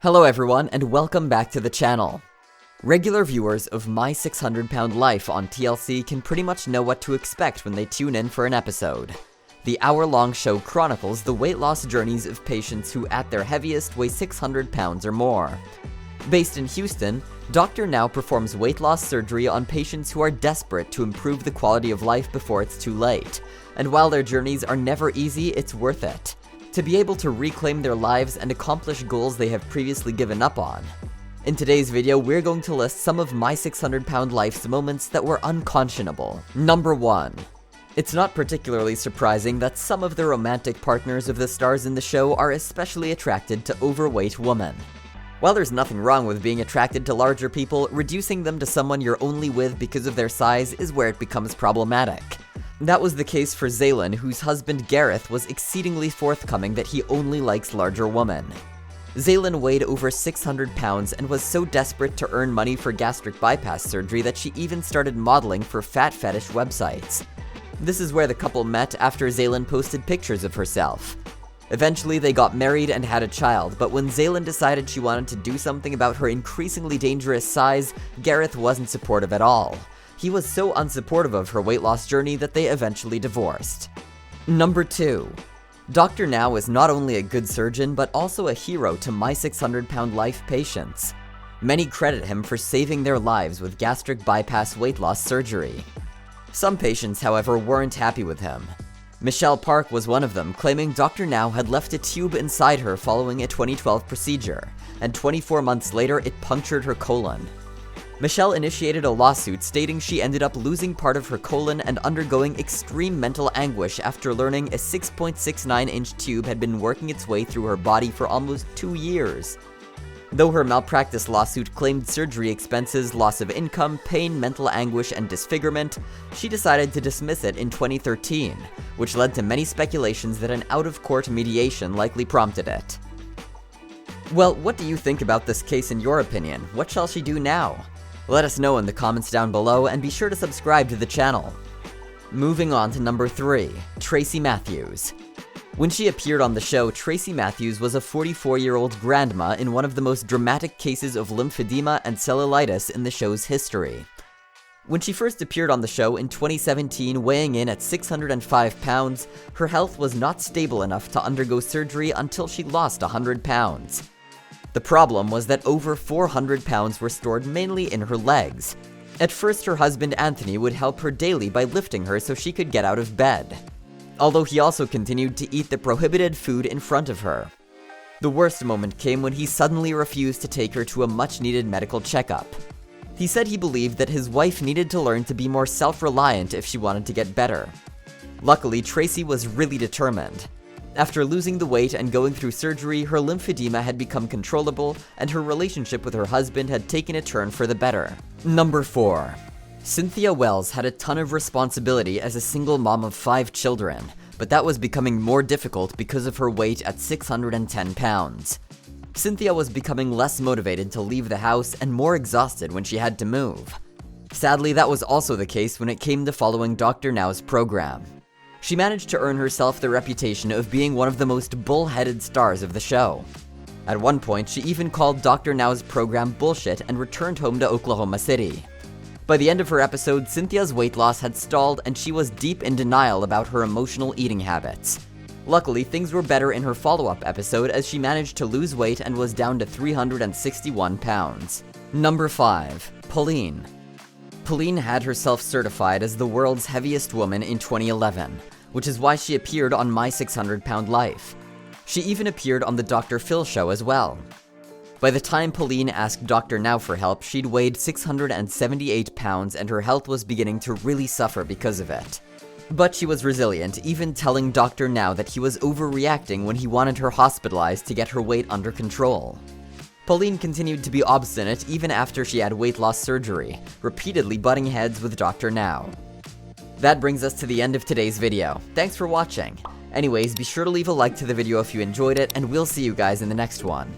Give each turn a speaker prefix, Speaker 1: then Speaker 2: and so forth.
Speaker 1: Hello everyone, and welcome back to the channel. Regular viewers of My 600 Pound Life on TLC can pretty much know what to expect when they tune in for an episode. The hour-long show chronicles the weight loss journeys of patients who at their heaviest weigh 600 pounds or more. Based in Houston, Dr. Now performs weight loss surgery on patients who are desperate to improve the quality of life before it's too late. And while their journeys are never easy, it's worth it to be able to reclaim their lives and accomplish goals they have previously given up on. In today's video, we're going to list some of My 600 Pound Life's moments that were unconscionable. Number 1. It's not particularly surprising that some of the romantic partners of the stars in the show are especially attracted to overweight women. While there's nothing wrong with being attracted to larger people, reducing them to someone you're only with because of their size is where it becomes problematic. That was the case for Zaylin, whose husband Gareth was exceedingly forthcoming that he only likes larger women. Zaylin weighed over 600 pounds and was so desperate to earn money for gastric bypass surgery that she even started modeling for fat fetish websites. This is where the couple met after Zaylin posted pictures of herself. Eventually, they got married and had a child, but when Zaylin decided she wanted to do something about her increasingly dangerous size, Gareth wasn't supportive at all. He was so unsupportive of her weight loss journey that they eventually divorced. Number 2. Dr. Now is not only a good surgeon, but also a hero to My 600 Pound Life patients. Many credit him for saving their lives with gastric bypass weight loss surgery. Some patients, however, weren't happy with him. Michelle Park was one of them, claiming Dr. Now had left a tube inside her following a 2012 procedure, and 24 months later it punctured her colon. Michelle initiated a lawsuit stating she ended up losing part of her colon and undergoing extreme mental anguish after learning a 6.69-inch tube had been working its way through her body for almost 2 years. Though her malpractice lawsuit claimed surgery expenses, loss of income, pain, mental anguish, and disfigurement, she decided to dismiss it in 2013, which led to many speculations that an out-of-court mediation likely prompted it. Well, what do you think about this case in your opinion? What shall she do now? Let us know in the comments down below, and be sure to subscribe to the channel. Moving on to number 3, Tracy Matthews. When she appeared on the show, Tracy Matthews was a 44-year-old grandma in one of the most dramatic cases of lymphedema and cellulitis in the show's history. When she first appeared on the show in 2017, weighing in at 605 pounds, her health was not stable enough to undergo surgery until she lost 100 pounds. The problem was that over 400 pounds were stored mainly in her legs. At first, her husband Anthony would help her daily by lifting her so she could get out of bed, although he also continued to eat the prohibited food in front of her. The worst moment came when he suddenly refused to take her to a much-needed medical checkup. He said he believed that his wife needed to learn to be more self-reliant if she wanted to get better. Luckily, Tracy was really determined. After losing the weight and going through surgery, her lymphedema had become controllable, and her relationship with her husband had taken a turn for the better. Number 4. Cynthia Wells had a ton of responsibility as a single mom of 5 children, but that was becoming more difficult because of her weight at 610 pounds. Cynthia was becoming less motivated to leave the house and more exhausted when she had to move. Sadly, that was also the case when it came to following Dr. Now's program. She managed to earn herself the reputation of being one of the most bull-headed stars of the show. At one point, she even called Dr. Now's program bullshit and returned home to Oklahoma City. By the end of her episode, Cynthia's weight loss had stalled and she was deep in denial about her emotional eating habits. Luckily, things were better in her follow-up episode as she managed to lose weight and was down to 361 pounds. Number 5. Pauline. Pauline had herself certified as the world's heaviest woman in 2011, which is why she appeared on My 600 Pound Life. She even appeared on the Dr. Phil show as well. By the time Pauline asked Dr. Now for help, she'd weighed 678 pounds and her health was beginning to really suffer because of it. But she was resilient, even telling Dr. Now that he was overreacting when he wanted her hospitalized to get her weight under control. Pauline continued to be obstinate even after she had weight loss surgery, repeatedly butting heads with Dr. Now. That brings us to the end of today's video. Thanks for watching. Anyways, be sure to leave a like to the video if you enjoyed it, and we'll see you guys in the next one.